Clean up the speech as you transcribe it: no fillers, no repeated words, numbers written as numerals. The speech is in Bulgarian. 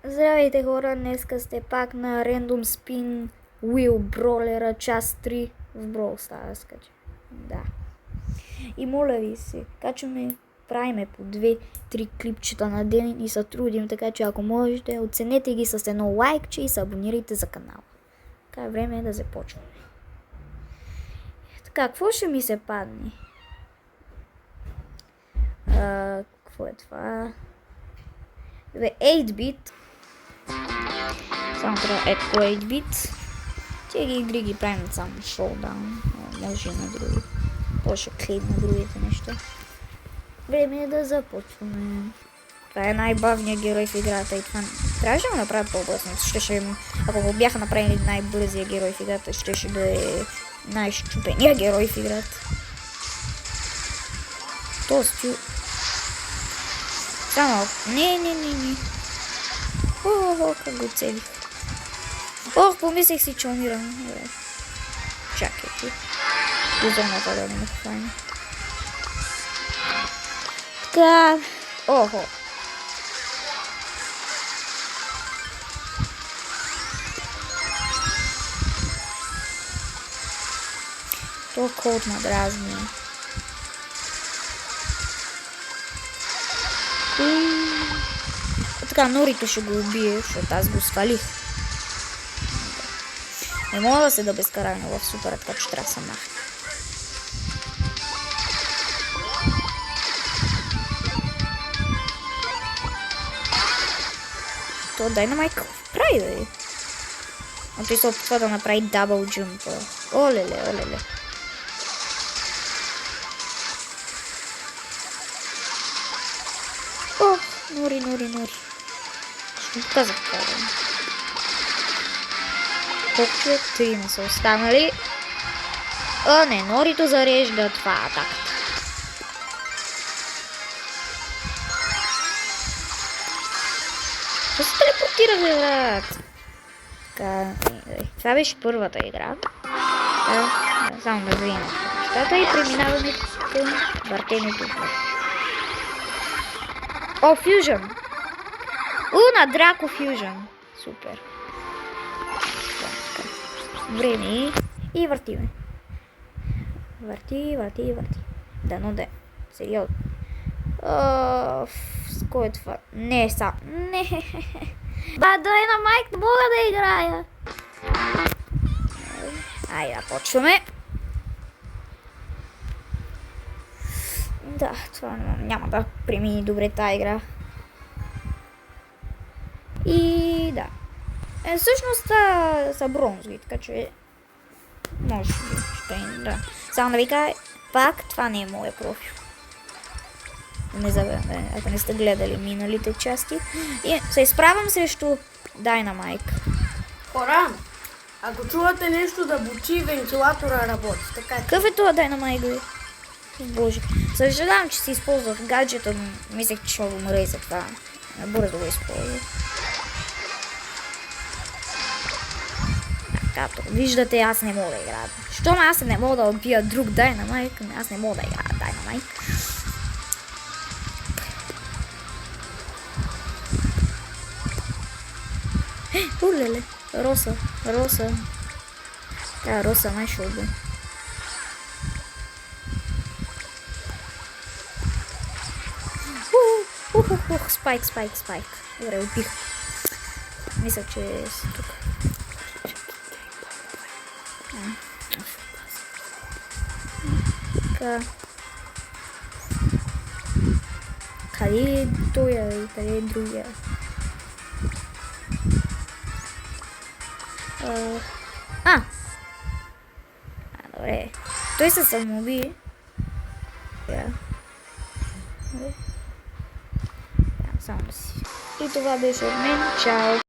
Здравейте хора, днеска сте пак на Random Spin Wheel Brawler част 3 в Brawl Stars. Да. И моля ви се, качваме, правиме по 2-3 клипчета на ден и се трудим, така че ако можете, оценете ги с едно лайкче и се абонирайте за канала. Така е време да започваме. Така, какво ще ми се падне? Какво е това? 8-bit. Само трябва по 8-bit. Тия игри ги правим само шоудаун. Може и на други. Може клейм на другите неща. Време е да започваме. Това е най-бавният герой в играта и това трябваше да го направят по-бързо. Ако го бяха направили най-бързия герой в играта, ще да е най-щупения герой в играта. Тостю. Само. Не. Охо, как го целих. Ох, помислих си, че умирам. Чакайте. До зоната да не ме хване. Така. Охо. То код ма дразни. Така, Норито ще го убие, защото аз го свалих. Не мога да се да безкарайно в супера, така че трябва да се махне. То Дайнамайк прави, бе. А той се опитва да направи дабл джумпа. Олеле. О, Нори. Ще му казах това. Колко човек? 3 са останали. О, не, Норито зарежда това атаката. Що се телепортира, бе, брат? Така, това беше първата игра. Само да видим нещата и преминаваме към въртенето. О, фюжън! На Драко фюжън. Супер. Време и въртиме. Върти. Дано да е. Сериозно. С кой е това? Не, сам. Не. Дайнамайк, не мога да играя. Айде да почваме. Да, това няма да премини добре тази игра. И да. Всъщност са бронзови, така че може би да. Само да ви кажа, пак това не е моят профил. Не забравяйте, ако не сте гледали миналите части. И се изправям срещу Дайнамайк. Хора, ако чувате нещо да бучи, вентилатора работи. Така че... Какъв е това Дайнамайк, бе? Боже. Съжалявам, че си използвах гаджета, но мислех, че ще умре за това. Бързо да го използвах. Както виждате, аз не мога да играя. Щом аз не мога да убия друг Дайнамайк, аз не мога да играя Дайнамайк. Улеле, Роса. Роса май ще убие. Спайк. Добре, убих. Мисля, че си тук. Така. Къде е тоя и къде е другия? Добре. Той се самоуби. Само да си. И това беше от мен. Чао!